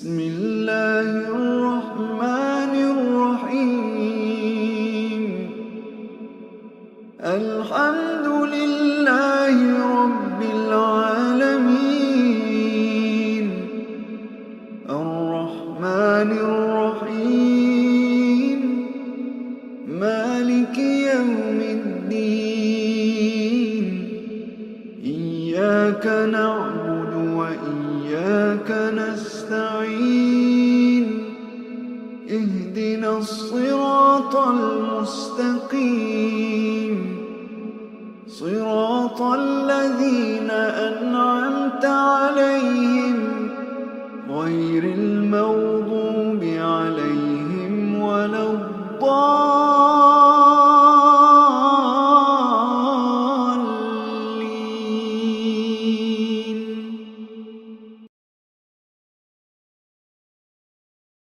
بسم الله الرحمن الرحيم. الحمد لله رب العالمين. الرحمن الرحيم مالك يوم الدين. إياك نعبد وإياك نستعين. اهدنا الصراط المستقيم، صراط الذين أنعمت